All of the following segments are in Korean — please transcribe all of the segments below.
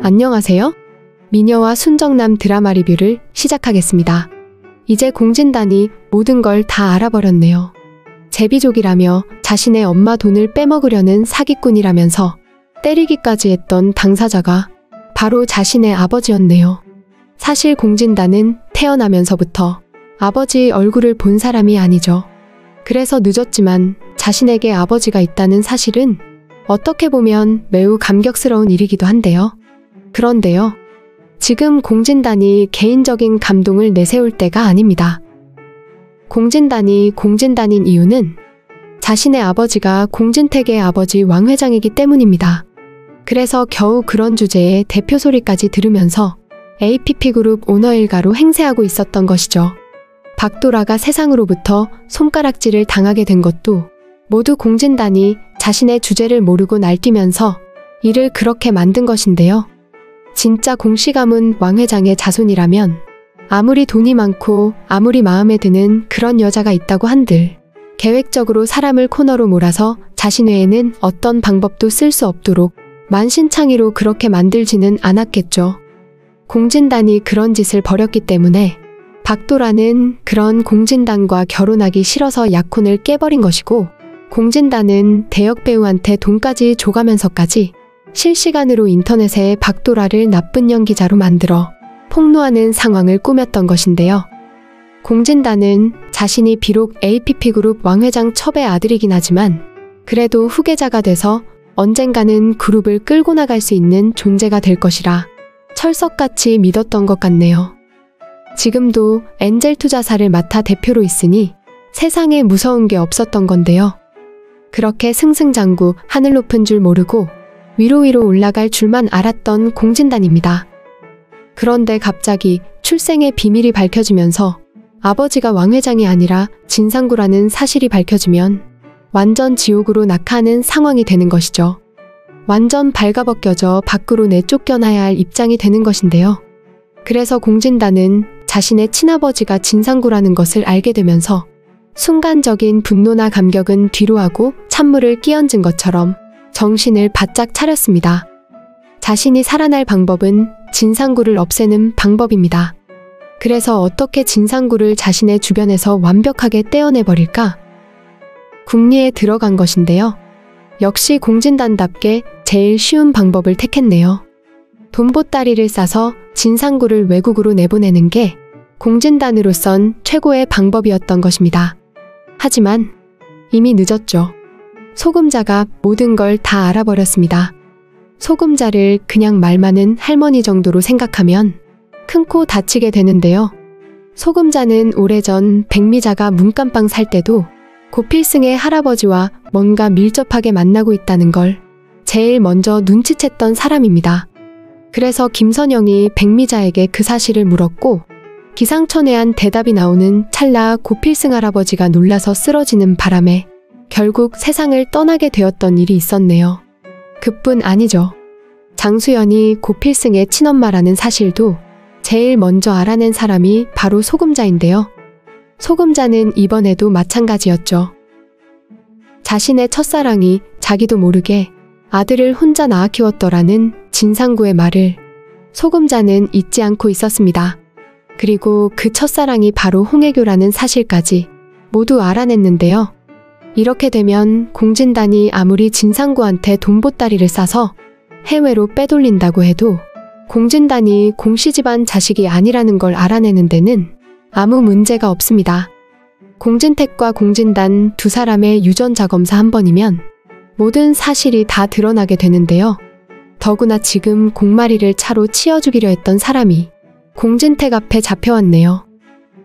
안녕하세요. 미녀와 순정남 드라마 리뷰를 시작하겠습니다. 이제 공진단이 모든 걸 다 알아버렸네요. 제비족이라며 자신의 엄마 돈을 빼먹으려는 사기꾼이라면서 때리기까지 했던 당사자가 바로 자신의 아버지였네요. 사실 공진단은 태어나면서부터 아버지 얼굴을 본 사람이 아니죠. 그래서 늦었지만 자신에게 아버지가 있다는 사실은 어떻게 보면 매우 감격스러운 일이기도 한데요. 그런데요. 지금 공진단이 개인적인 감동을 내세울 때가 아닙니다. 공진단이 공진단인 이유는 자신의 아버지가 공진택의 아버지 왕 회장이기 때문입니다. 그래서 겨우 그런 주제의 대표 소리까지 들으면서 APP그룹 오너 일가로 행세하고 있었던 것이죠. 박도라가 세상으로부터 손가락질을 당하게 된 것도 모두 공진단이 자신의 주제를 모르고 날뛰면서 일을 그렇게 만든 것인데요. 진짜 공씨 가문 왕 회장의 자손이라면 아무리 돈이 많고 아무리 마음에 드는 그런 여자가 있다고 한들 계획적으로 사람을 코너로 몰아서 자신 외에는 어떤 방법도 쓸 수 없도록 만신창이로 그렇게 만들지는 않았겠죠. 공진단이 그런 짓을 벌였기 때문에 박도라는 그런 공진단과 결혼하기 싫어서 약혼을 깨버린 것이고, 공진단은 대역배우한테 돈까지 줘가면서까지 실시간으로 인터넷에 박도라를 나쁜 연기자로 만들어 폭로하는 상황을 꾸몄던 것인데요. 공진단은 자신이 비록 APP그룹 왕 회장 첩의 아들이긴 하지만 그래도 후계자가 돼서 언젠가는 그룹을 끌고 나갈 수 있는 존재가 될 것이라 철석같이 믿었던 것 같네요. 지금도 엔젤 투자사를 맡아 대표로 있으니 세상에 무서운 게 없었던 건데요. 그렇게 승승장구 하늘 높은 줄 모르고 위로 올라갈 줄만 알았던 공진단입니다. 그런데 갑자기 출생의 비밀이 밝혀지면서 아버지가 왕 회장이 아니라 진상구라는 사실이 밝혀지면 완전 지옥으로 낙하하는 상황이 되는 것이죠. 완전 발가벗겨져 밖으로 내쫓겨나야 할 입장이 되는 것인데요. 그래서 공진단은 자신의 친아버지가 진상구라는 것을 알게 되면서 순간적인 분노나 감격은 뒤로하고 찬물을 끼얹은 것처럼 정신을 바짝 차렸습니다. 자신이 살아날 방법은 진상구를 없애는 방법입니다. 그래서 어떻게 진상구를 자신의 주변에서 완벽하게 떼어내버릴까? 궁리에 들어간 것인데요. 역시 공진단답게 제일 쉬운 방법을 택했네요. 돈보따리를 싸서 진상구를 외국으로 내보내는 게 공진단으로선 최고의 방법이었던 것입니다. 하지만 이미 늦었죠. 소금자가 모든 걸 다 알아버렸습니다. 소금자를 그냥 말 많은 할머니 정도로 생각하면 큰 코 다치게 되는데요. 소금자는 오래전 백미자가 문간빵 살 때도 고필승의 할아버지와 뭔가 밀접하게 만나고 있다는 걸 제일 먼저 눈치챘던 사람입니다. 그래서 김선영이 백미자에게 그 사실을 물었고 기상천외한 대답이 나오는 찰나 고필승 할아버지가 놀라서 쓰러지는 바람에 결국 세상을 떠나게 되었던 일이 있었네요. 그뿐 아니죠. 장수연이 고필승의 친엄마라는 사실도 제일 먼저 알아낸 사람이 바로 소금자인데요. 소금자는 이번에도 마찬가지였죠. 자신의 첫사랑이 자기도 모르게 아들을 혼자 낳아 키웠더라는 진상구의 말을 소금자는 잊지 않고 있었습니다. 그리고 그 첫사랑이 바로 홍혜교라는 사실까지 모두 알아냈는데요. 이렇게 되면 공진단이 아무리 진상구한테 돈보따리를 싸서 해외로 빼돌린다고 해도 공진단이 공씨 집안 자식이 아니라는 걸 알아내는 데는 아무 문제가 없습니다. 공진택과 공진단 두 사람의 유전자 검사 한 번이면 모든 사실이 다 드러나게 되는데요. 더구나 지금 공마리를 차로 치어주기로 했던 사람이 공진택 앞에 잡혀왔네요.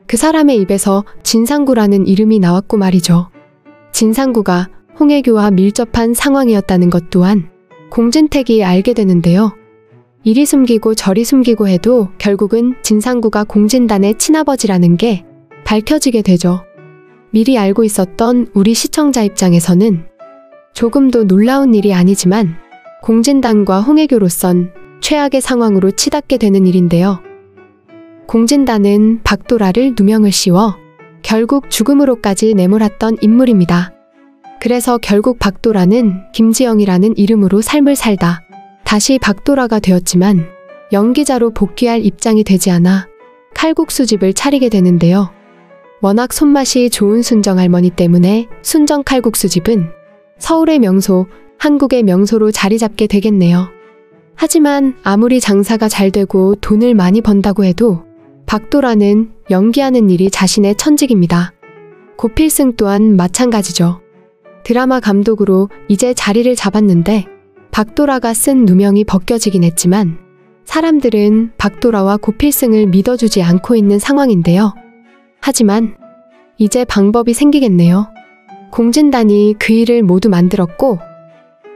그 사람의 입에서 진상구라는 이름이 나왔고 말이죠. 진상구가 홍혜교와 밀접한 상황이었다는 것 또한 공진택이 알게 되는데요. 이리 숨기고 저리 숨기고 해도 결국은 진상구가 공진단의 친아버지라는 게 밝혀지게 되죠. 미리 알고 있었던 우리 시청자 입장에서는 조금도 놀라운 일이 아니지만 공진단과 홍혜교로선 최악의 상황으로 치닫게 되는 일인데요. 공진단은 박도라를 누명을 씌워 결국 죽음으로까지 내몰았던 인물입니다. 그래서 결국 박도라는 김지영이라는 이름으로 삶을 살다 다시 박도라가 되었지만 연기자로 복귀할 입장이 되지 않아 칼국수집을 차리게 되는데요. 워낙 손맛이 좋은 순정 할머니 때문에 순정 칼국수집은 서울의 명소, 한국의 명소로 자리 잡게 되겠네요. 하지만 아무리 장사가 잘 되고 돈을 많이 번다고 해도 박도라는 연기하는 일이 자신의 천직입니다. 고필승 또한 마찬가지죠. 드라마 감독으로 이제 자리를 잡았는데 박도라가 쓴 누명이 벗겨지긴 했지만 사람들은 박도라와 고필승을 믿어주지 않고 있는 상황인데요. 하지만 이제 방법이 생기겠네요. 공진단이 그 일을 모두 만들었고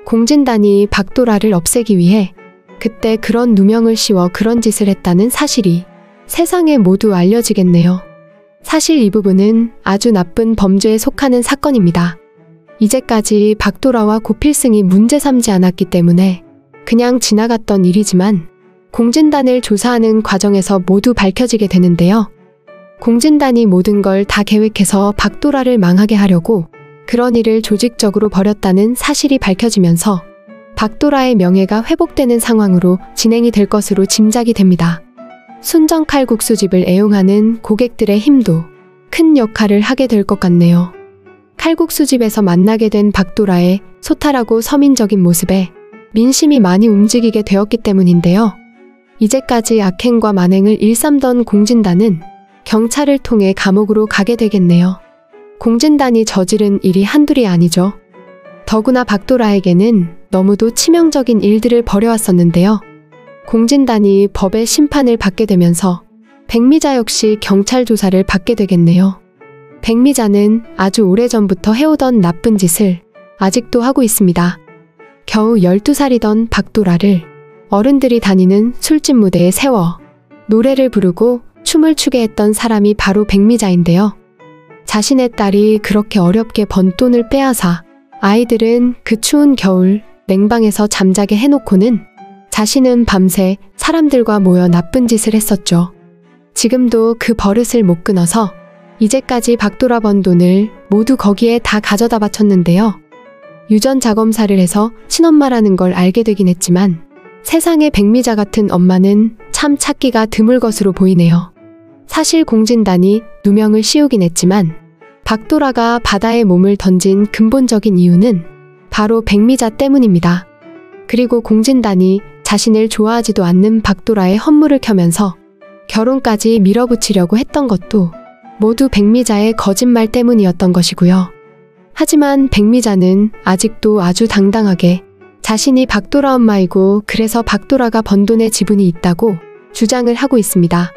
공진단이 박도라를 없애기 위해 그때 그런 누명을 씌워 그런 짓을 했다는 사실이 세상에 모두 알려지겠네요. 사실 이 부분은 아주 나쁜 범죄에 속하는 사건입니다. 이제까지 박도라와 고필승이 문제 삼지 않았기 때문에 그냥 지나갔던 일이지만 공진단을 조사하는 과정에서 모두 밝혀지게 되는데요. 공진단이 모든 걸 다 계획해서 박도라를 망하게 하려고 그런 일을 조직적으로 벌였다는 사실이 밝혀지면서 박도라의 명예가 회복되는 상황으로 진행이 될 것으로 짐작이 됩니다. 순정 칼국수집을 애용하는 고객들의 힘도 큰 역할을 하게 될 것 같네요. 칼국수집에서 만나게 된 박도라의 소탈하고 서민적인 모습에 민심이 많이 움직이게 되었기 때문인데요. 이제까지 악행과 만행을 일삼던 공진단은 경찰을 통해 감옥으로 가게 되겠네요. 공진단이 저지른 일이 한둘이 아니죠. 더구나 박도라에게는 너무도 치명적인 일들을 벌여왔었는데요. 공진단이 법의 심판을 받게 되면서 백미자 역시 경찰 조사를 받게 되겠네요. 백미자는 아주 오래전부터 해오던 나쁜 짓을 아직도 하고 있습니다. 겨우 12살이던 박도라를 어른들이 다니는 술집 무대에 세워 노래를 부르고 춤을 추게 했던 사람이 바로 백미자인데요. 자신의 딸이 그렇게 어렵게 번 돈을 빼앗아 아이들은 그 추운 겨울 냉방에서 잠자게 해놓고는 자신은 밤새 사람들과 모여 나쁜 짓을 했었죠. 지금도 그 버릇을 못 끊어서 이제까지 박도라 번 돈을 모두 거기에 다 가져다 바쳤는데요. 유전자검사를 해서 친엄마라는 걸 알게 되긴 했지만 세상에 백미자 같은 엄마는 참 찾기가 드물 것으로 보이네요. 사실 공진단이 누명을 씌우긴 했지만 박도라가 바다에 몸을 던진 근본적인 이유는 바로 백미자 때문입니다. 그리고 공진단이 자신을 좋아하지도 않는 박도라의 헌물을 켜면서 결혼까지 밀어붙이려고 했던 것도 모두 백미자의 거짓말 때문이었던 것이고요. 하지만 백미자는 아직도 아주 당당하게 자신이 박도라 엄마이고 그래서 박도라가 번 돈의 지분이 있다고 주장을 하고 있습니다.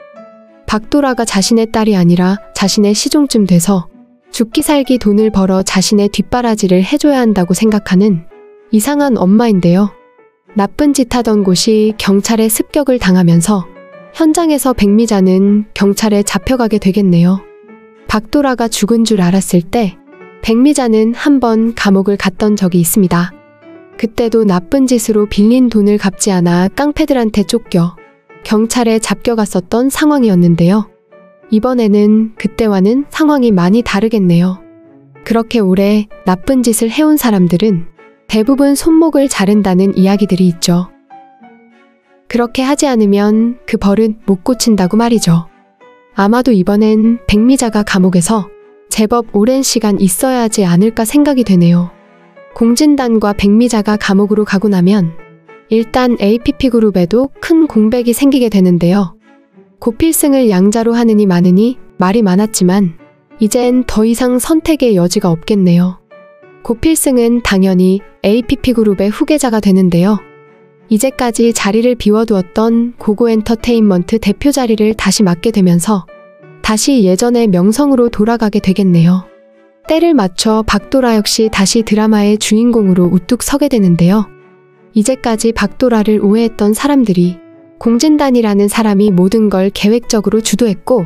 박도라가 자신의 딸이 아니라 자신의 시종쯤 돼서 죽기 살기 돈을 벌어 자신의 뒷바라지를 해줘야 한다고 생각하는 이상한 엄마인데요. 나쁜 짓 하던 곳이 경찰에 습격을 당하면서 현장에서 백미자는 경찰에 잡혀가게 되겠네요. 박도라가 죽은 줄 알았을 때 백미자는 한번 감옥을 갔던 적이 있습니다. 그때도 나쁜 짓으로 빌린 돈을 갚지 않아 깡패들한테 쫓겨 경찰에 잡혀갔었던 상황이었는데요. 이번에는 그때와는 상황이 많이 다르겠네요. 그렇게 오래 나쁜 짓을 해온 사람들은 대부분 손목을 자른다는 이야기들이 있죠. 그렇게 하지 않으면 그 버릇 못 고친다고 말이죠. 아마도 이번엔 백미자가 감옥에서 제법 오랜 시간 있어야 하지 않을까 생각이 되네요. 공진단과 백미자가 감옥으로 가고 나면 일단 APP그룹에도 큰 공백이 생기게 되는데요. 고필승을 양자로 하느니 마느니 말이 많았지만 이젠 더 이상 선택의 여지가 없겠네요. 고필승은 당연히 APP그룹의 후계자가 되는데요. 이제까지 자리를 비워두었던 고고엔터테인먼트 대표 자리를 다시 맡게 되면서 다시 예전의 명성으로 돌아가게 되겠네요. 때를 맞춰 박도라 역시 다시 드라마의 주인공으로 우뚝 서게 되는데요. 이제까지 박도라를 오해했던 사람들이 공진단이라는 사람이 모든 걸 계획적으로 주도했고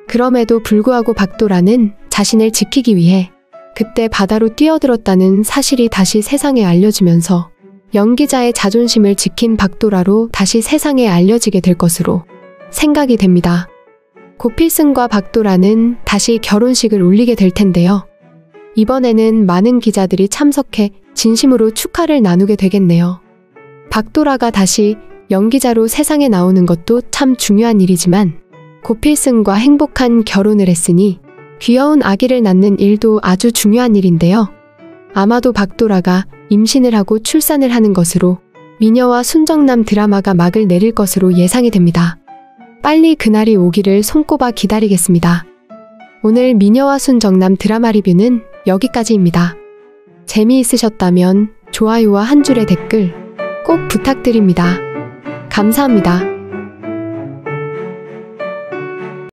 그럼에도 불구하고 박도라는 자신을 지키기 위해 그때 바다로 뛰어들었다는 사실이 다시 세상에 알려지면서 연기자의 자존심을 지킨 박도라로 다시 세상에 알려지게 될 것으로 생각이 됩니다. 고필승과 박도라는 다시 결혼식을 올리게 될 텐데요. 이번에는 많은 기자들이 참석해 진심으로 축하를 나누게 되겠네요. 박도라가 다시 연기자로 세상에 나오는 것도 참 중요한 일이지만 고필승과 행복한 결혼을 했으니 귀여운 아기를 낳는 일도 아주 중요한 일인데요. 아마도 박도라가 임신을 하고 출산을 하는 것으로 미녀와 순정남 드라마가 막을 내릴 것으로 예상이 됩니다. 빨리 그날이 오기를 손꼽아 기다리겠습니다. 오늘 미녀와 순정남 드라마 리뷰는 여기까지입니다. 재미있으셨다면 좋아요와 한 줄의 댓글 꼭 부탁드립니다. 감사합니다.